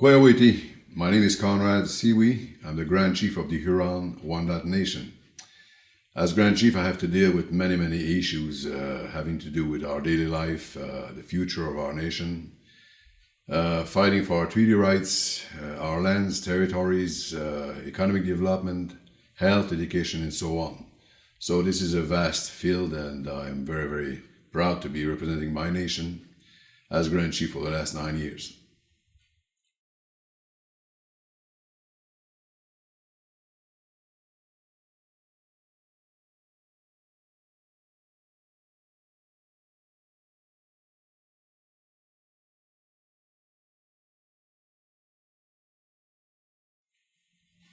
Koyawiti, my name is Konrad Sioui. I'm the Grand Chief of the Huron-Wendat Nation. As Grand Chief, I have to deal with many issues having to do with our daily life, the future of our nation, fighting for our treaty rights, our lands, territories, economic development, health, education, and so on. So this is a vast field, and I'm very proud to be representing my nation as Grand Chief for the last 9 years.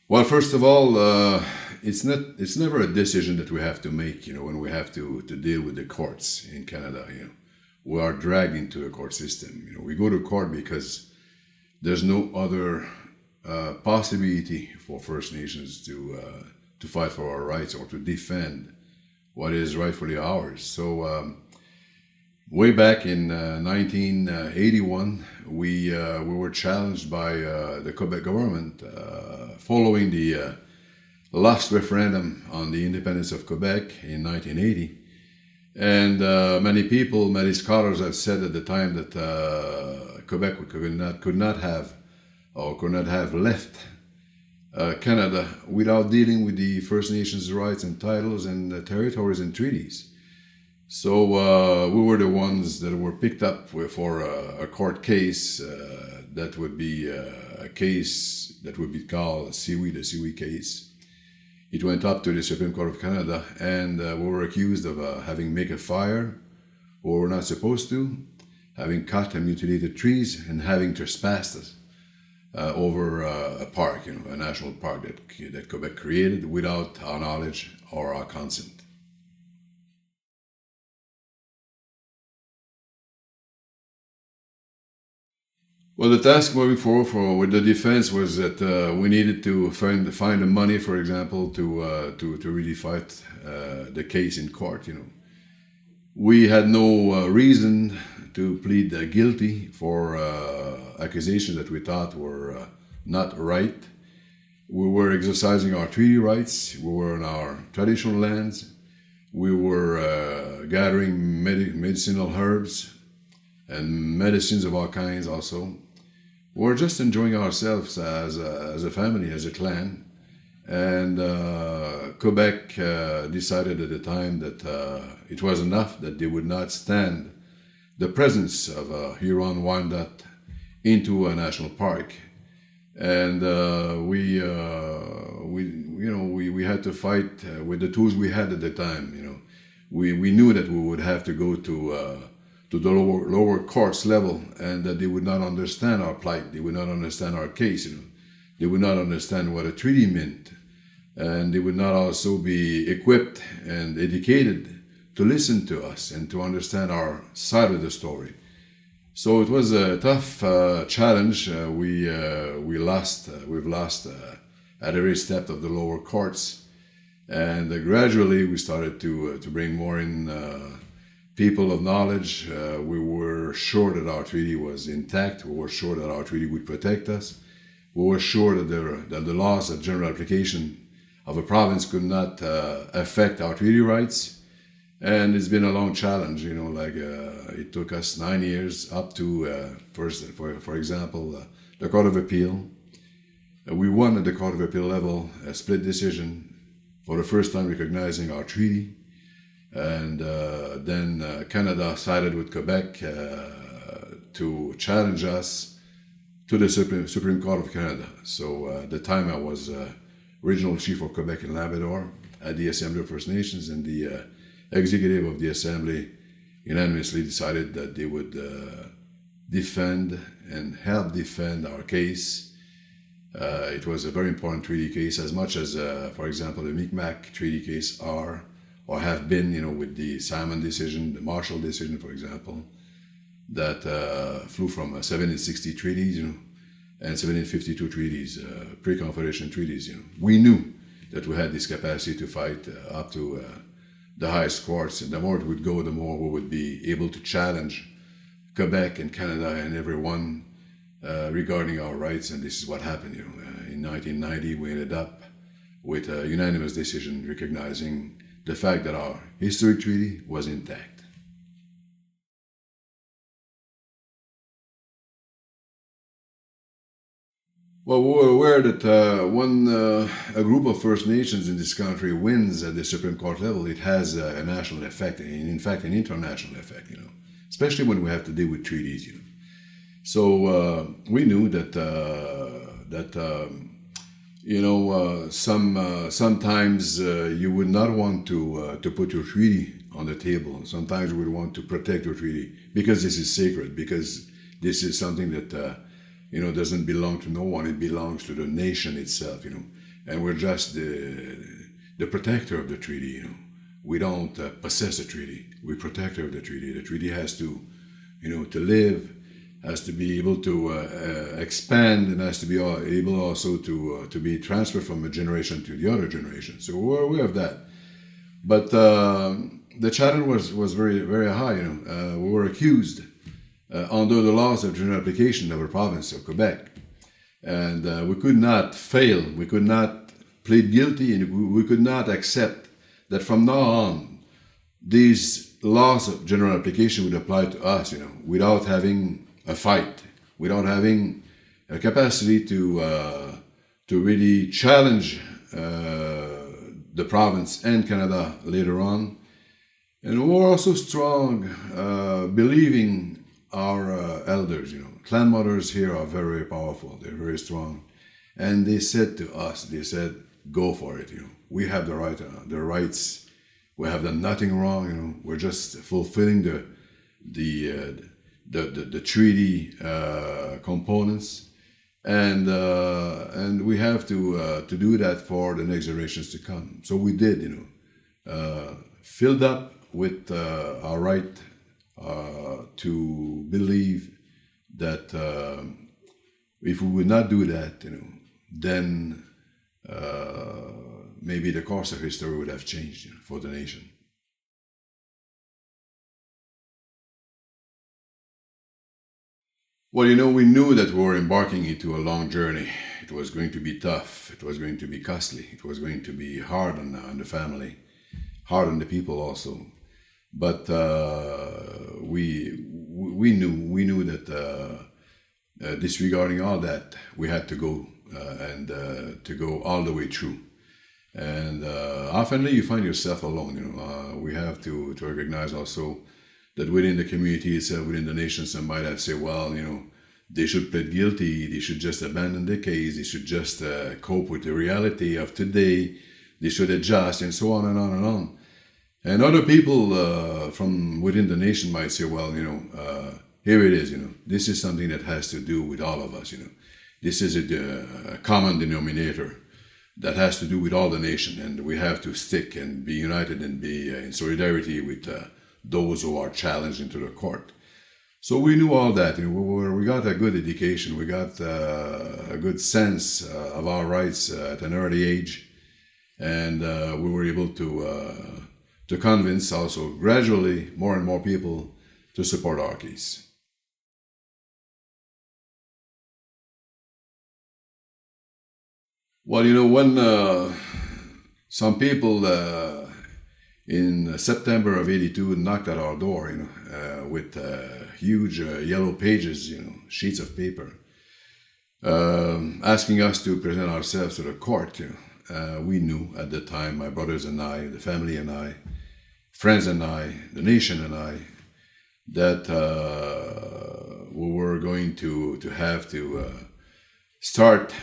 Well, first of all, it's never a decision that we have to make. When we have to deal with the courts in Canada, we are dragged into a court system. We go to court because there's no other possibility for First Nations to fight for our rights or to defend what is rightfully ours. So way back in 1981, we were challenged by the Quebec government following the last referendum on the independence of Quebec in 1980. And many scholars have said at the time that Quebec could not have left Canada without dealing with the First Nations rights and titles and territories and treaties. So we were the ones that were picked up for a court case that would be a case that would be called Sioui Decision case. It went up to the Supreme Court of Canada, and we were accused of having made a fire where we were not supposed to, having cut and mutilated trees, and having trespassed over a park, a national park that Quebec created without our knowledge or our consent. Well, the task moving forward with the defense was that we needed to find the money, for example, to really fight the case in court. We had no reason to plead guilty for accusations that we thought were not right. We were exercising our treaty rights. We were on our traditional lands. We were gathering medicinal herbs and medicines of all kinds also. We're just enjoying ourselves as a family, as a clan. And Quebec decided at the time that it was enough, that they would not stand the presence of Huron-Wendat into a national park. And we had to fight with the tools we had at the time. We knew that we would have to go to the lower courts level, and that they would not understand our plight. They would not understand our case. They would not understand what a treaty meant, and they would not also be equipped and educated to listen to us and to understand our side of the story. So it was a tough challenge. We've lost at every step of the lower courts, and gradually we started to bring more in people of knowledge. We were sure that our treaty was intact. We were sure that our treaty would protect us. We were sure that the laws of general application of a province could not affect our treaty rights. And it's been a long challenge, it took us 9 years up to, for example, the Court of Appeal. We won at the Court of Appeal level a split decision for the first time recognizing our treaty. And then Canada sided with Quebec to challenge us to the Supreme Court of Canada. So at the time I was Regional Chief of Quebec and Labrador at the Assembly of First Nations, and the executive of the Assembly unanimously decided that they would defend and help defend our case. It was a very important treaty case, as much as, for example, the Unama'ki treaty case are or have been, with the Simon decision, the Marshall decision, for example, that flew from 1760 treaties, and 1752 treaties, pre-Confederation treaties. We knew that we had this capacity to fight up to the highest courts, and the more it would go, the more we would be able to challenge Quebec and Canada and everyone regarding our rights, and this is what happened. In 1990, we ended up with a unanimous decision recognizing the fact that our historic treaty was intact. Well, we're aware that when a group of First Nations in this country wins at the Supreme Court level, it has a national effect, and in fact, an international effect. Especially when we have to deal with treaties. So we knew that sometimes you would not want to put your treaty on the table. Sometimes you would want to protect your treaty because this is sacred, because this is something that doesn't belong to no one. It belongs to the nation itself. And we're just the protector of the treaty. We don't possess the treaty. We're protector of the treaty. The treaty has to, to live, has to be able to expand, and has to be able also to be transferred from a generation to the other generation. So we're aware of that. But the challenge was very, very high. We were accused under the laws of general application of our province of Quebec, and we could not fail. We could not plead guilty, and we could not accept that from now on, these laws of general application would apply to us, without having a fight, without having a capacity to really challenge the province and Canada later on. And we're also strong, believing our elders, clan mothers here are very, very powerful. They're very strong. And they said to us, go for it, We have the rights. We have done nothing wrong, We're just fulfilling the treaty components, and we have to do that for the next generations to come. So we did, filled up with our right to believe that if we would not do that, then maybe the course of history would have changed for the nation. Well, we knew that we were embarking into a long journey. It was going to be tough. It was going to be costly. It was going to be hard on the family, hard on the people also. But we knew that disregarding all that, we had to go and to go all the way through. And often you find yourself alone. We have to recognize also that within the community itself, within the nation, some might have said, well, they should plead guilty, they should just abandon the case, they should just cope with the reality of today, they should adjust, and so on and on and on. And other people from within the nation might say, well, here it is, this is something that has to do with all of us, This is a common denominator that has to do with all the nation, and we have to stick and be united and be in solidarity with those who are challenged into the court. So we knew all that. We got a good education. We got a good sense of our rights at an early age, and we were able to convince also gradually more and more people to support our case. Well, when some people in September of '82 knocked at our door, with huge yellow pages, sheets of paper, asking us to present ourselves to the court, we knew at the time, my brothers and I, the family and I, friends and I, the nation and I, that we were going to have to start,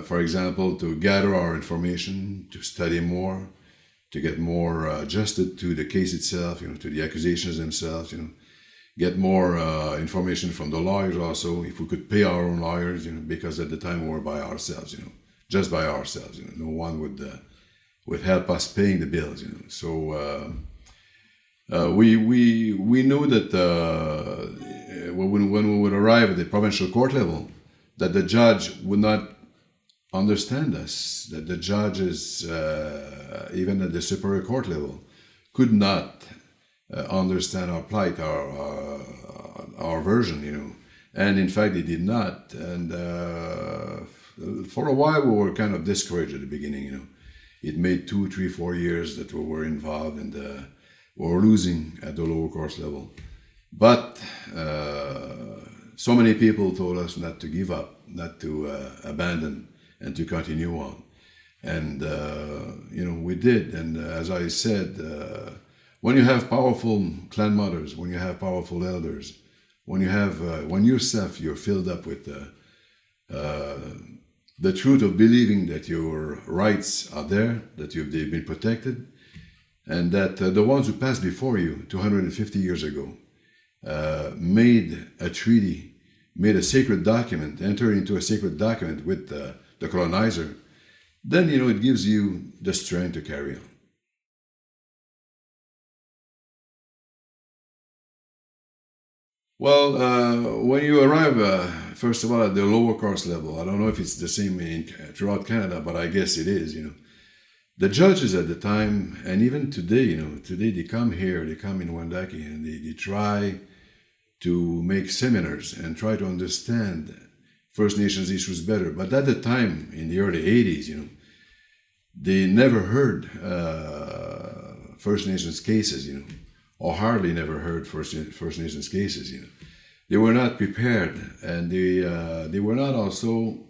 for example, to gather our information, to study more, to get more adjusted to the case itself, to the accusations themselves, get more information from the lawyers also, if we could pay our own lawyers, because at the time we were by ourselves, just by ourselves, no one would help us paying the bills, So we knew that when we would arrive at the provincial court level, that the judge would not understand us, that the judges, even at the superior court level, could not understand our plight, our version, And in fact, they did not. And for a while, we were kind of discouraged at the beginning, you know. It made 2, 3, 4 years that we were involved, and we were losing at the lower course level. But so many people told us not to give up, not to abandon, and to continue on. And, you know, we did. And as I said, when you have powerful clan mothers, when you have powerful elders, when you have, when yourself, you're filled up with the truth of believing that your rights are there, that they've been protected, and that the ones who passed before you 250 years ago made a treaty, made a sacred document, entered into a sacred document with the colonizer, then, you know, it gives you the strength to carry on. Well, when you arrive, first of all, at the lower course level, I don't know if it's the same throughout Canada, but I guess it is, you know. The judges at the time, and even today, you know, today they come here, they come in Wendat, and they try to make seminars and try to understand First Nations issues better. But at the time, in the early 80s, you know, they never heard First Nations cases, you know, or hardly never heard First Nations cases, you know. They were not prepared, and they were not also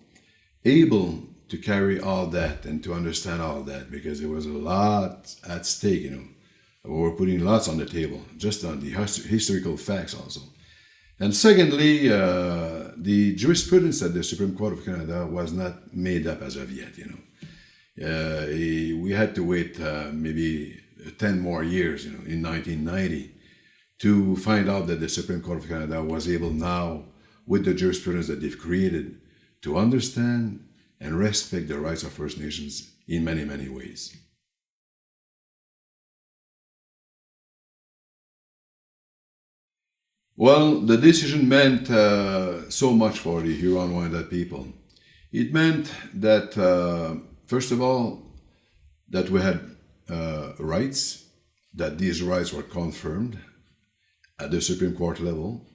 able to carry all that and to understand all that, because there was a lot at stake, you know. We were putting lots on the table, just on the historical facts also. And secondly, the jurisprudence at the Supreme Court of Canada was not made up as of yet, you know. We had to wait maybe 10 more years, you know, in 1990, to find out that the Supreme Court of Canada was able now, with the jurisprudence that they've created, to understand and respect the rights of First Nations in many, many ways. Well, the decision meant so much for the Huron-Wendat people. It meant that, first of all, that we had rights, that these rights were confirmed at the Supreme Court level.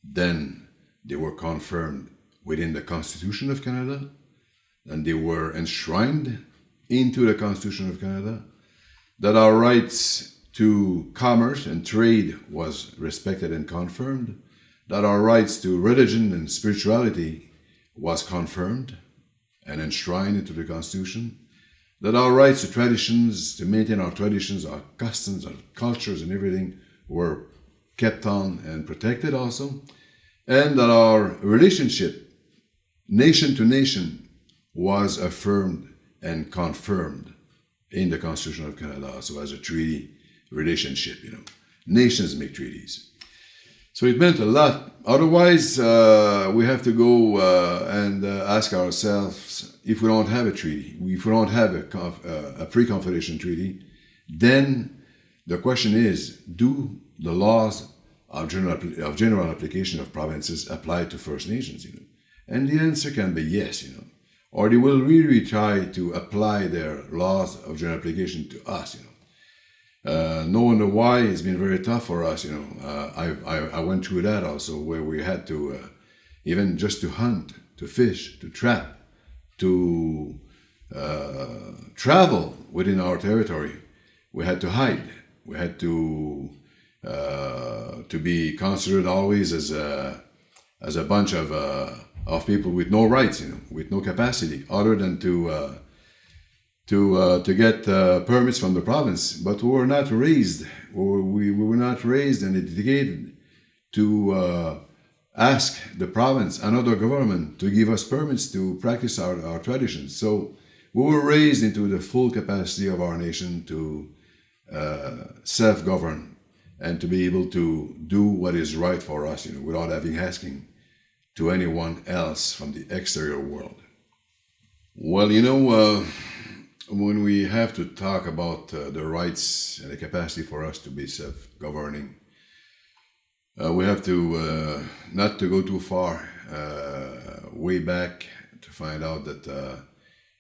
Then they were confirmed within the Constitution of Canada, and they were enshrined into the Constitution of Canada, that our rights to commerce and trade was respected and confirmed, that our rights to religion and spirituality was confirmed and enshrined into the Constitution, that our rights to traditions, to maintain our traditions, our customs, our cultures and everything were kept on and protected also, and that our relationship, nation to nation, was affirmed and confirmed in the Constitution of Canada also as a treaty relationship, you know. Nations make treaties. So it meant a lot. Otherwise, we have to go and ask ourselves, if we don't have a treaty, if we don't have a pre-confederation treaty, then the question is, do the laws of general application of provinces apply to First Nations, you know? And the answer can be yes, you know. Or they will really try to apply their laws of general application to us, you know. Knowing the why has been very tough for us, you know. I went through that also, where we had to, even just to hunt, to fish, to trap, to travel within our territory. We had to hide. We had to be considered always as a bunch of people with no rights, you know, with no capacity, other than to get permits from the province. But we were not raised. We were not raised and educated to ask the province and other government to give us permits to practice our traditions. So we were raised into the full capacity of our nation to self-govern and to be able to do what is right for us, you know, without asking to anyone else from the exterior world. Well, you know, when we have to talk about the rights and the capacity for us to be self-governing, we have to not to go too far way back to find out that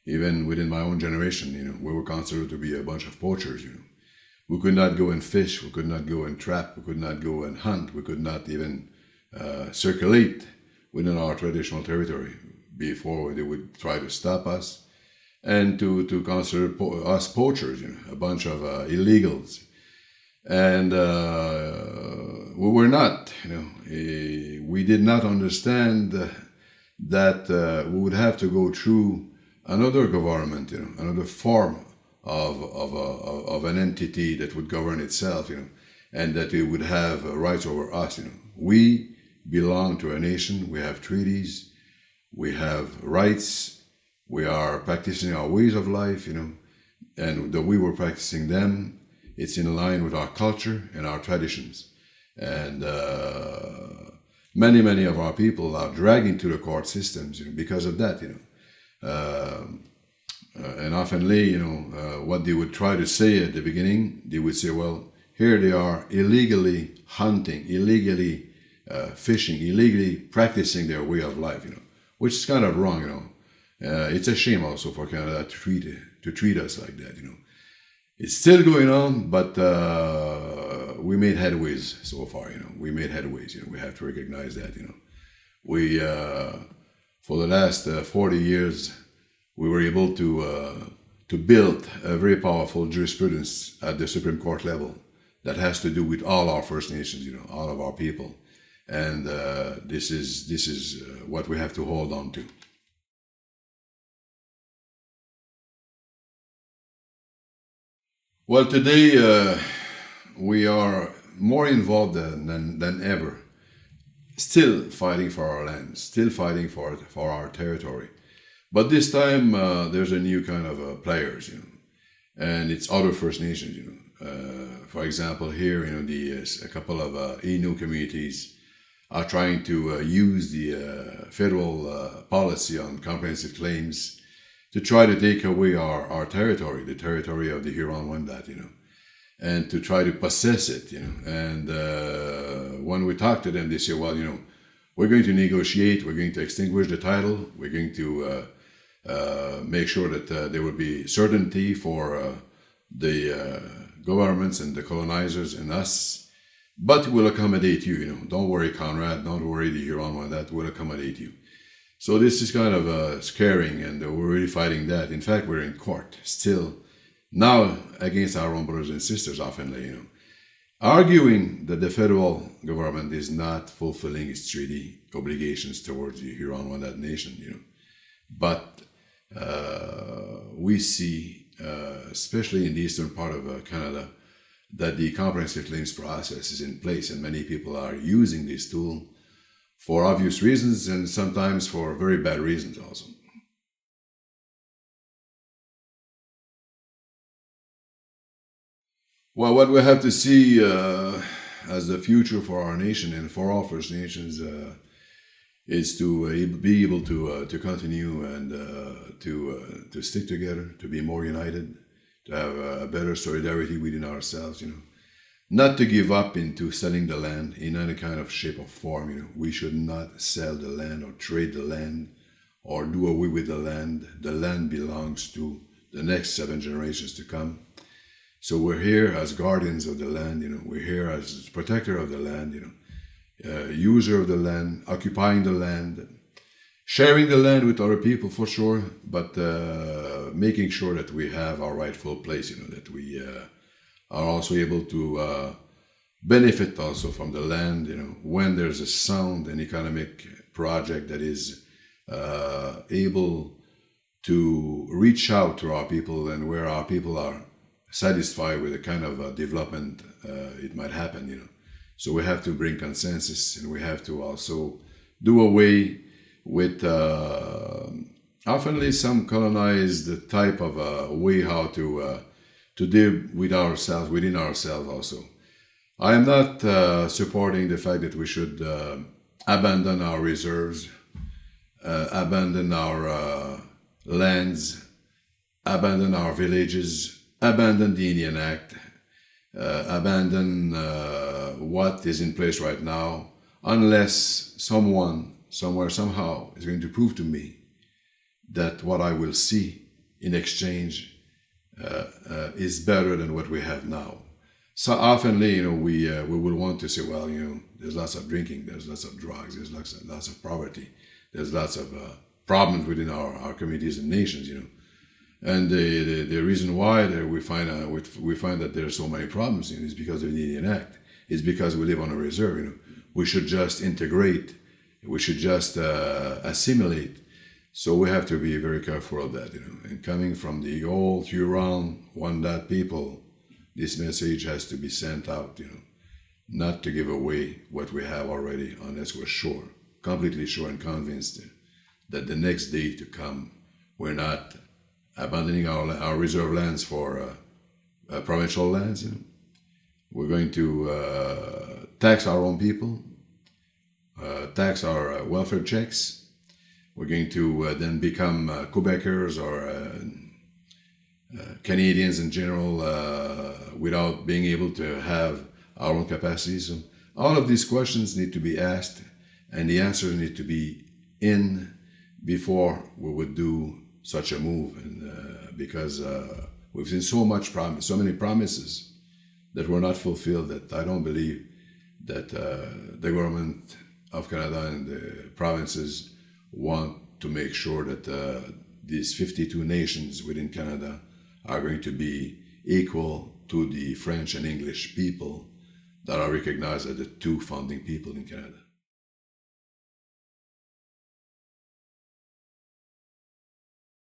even within my own generation, you know, we were considered to be a bunch of poachers, you know. We could not go and fish, we could not go and trap, we could not go and hunt, we could not even circulate within our traditional territory before they would try to stop us and to consider us poachers, a bunch of illegals. And we were not, we did not understand that we would have to go through another government, another form of an entity that would govern itself, and that it would have rights over us. We belong to a nation. We have treaties. We have rights. We are practicing our ways of life, and the way we're practicing them, it's in line with our culture and our traditions. And many of our people are dragged into the court systems, because of that, and oftenly, what they would try to say at the beginning, they would say, well, here they are illegally hunting, illegally fishing, illegally practicing their way of life, which is kind of wrong, It's a shame also for Canada to treat us like that, It's still going on, but we made headways so far, We made headways, We have to recognize that, We, for the last 40 years, we were able to build a very powerful jurisprudence at the Supreme Court level that has to do with all our First Nations, all of our people. And this is what we have to hold on to. Well, today we are more involved than ever, still fighting for our land, still fighting for our territory. But this time there's a new kind of players, and it's other First Nations, For example, here, a couple of Innu communities are trying to use the federal policy on comprehensive claims to try to take away our territory, the territory of the Huron-Wendat, and to try to possess it, And when we talk to them, they say, well, we're going to negotiate, we're going to extinguish the title, we're going to make sure that there will be certainty for the governments and the colonizers and us, but we'll accommodate you, Don't worry, Konrad, don't worry, the Huron-Wendat will accommodate you. So this is kind of scaring, and we're really fighting that. In fact, we're in court still, now against our own brothers and sisters, oftenly, arguing that the federal government is not fulfilling its treaty obligations towards the Huron-Wendat Nation, But we see, especially in the eastern part of Canada, that the comprehensive claims process is in place, and many people are using this tool for obvious reasons and sometimes for very bad reasons also. Well, what we have to see as the future for our nation and for all First Nations is to be able to continue and to stick together, to be more united, to have a better solidarity within ourselves, Not to give up into selling the land in any kind of shape or form, We should not sell the land or trade the land or do away with the land. The land belongs to the next 7 generations to come. So we're here as guardians of the land, We're here as protector of the land, user of the land, occupying the land, sharing the land with other people for sure, but making sure that we have our rightful place, that we are also able to benefit also from the land, when there's a sound and economic project that is able to reach out to our people and where our people are satisfied with the kind of development it might happen, So we have to bring consensus, and we have to also do away with oftenly some colonized type of way how to deal with ourselves, within ourselves also. I am not supporting the fact that we should abandon our reserves, abandon our lands, abandon our villages, abandon the Indian Act, abandon what is in place right now, unless someone, somewhere, somehow is going to prove to me that what I will see in exchange is better than what we have now. So oftenly, we will want to say, well, there's lots of drinking, there's lots of drugs, there's lots of poverty, there's lots of problems within our communities and nations, And the reason why that we find that there are so many problems is because of the Indian Act. It's because we live on a reserve. We should just integrate. We should just assimilate. So we have to be very careful of that. And coming from the old Huron-Wendat people, this message has to be sent out. Not to give away what we have already, unless we're sure, completely sure and convinced that the next day to come, we're not abandoning our reserve lands for provincial lands. We're going to tax our own people, tax our welfare checks. We're going to then become Quebecers or Canadians in general without being able to have our own capacities. So all of these questions need to be asked, and the answers need to be in before we would do such a move, and because we've seen so many promises that were not fulfilled, that I don't believe that the government of Canada and the provinces want to make sure that these 52 nations within Canada are going to be equal to the French and English people that are recognized as the two founding people in Canada.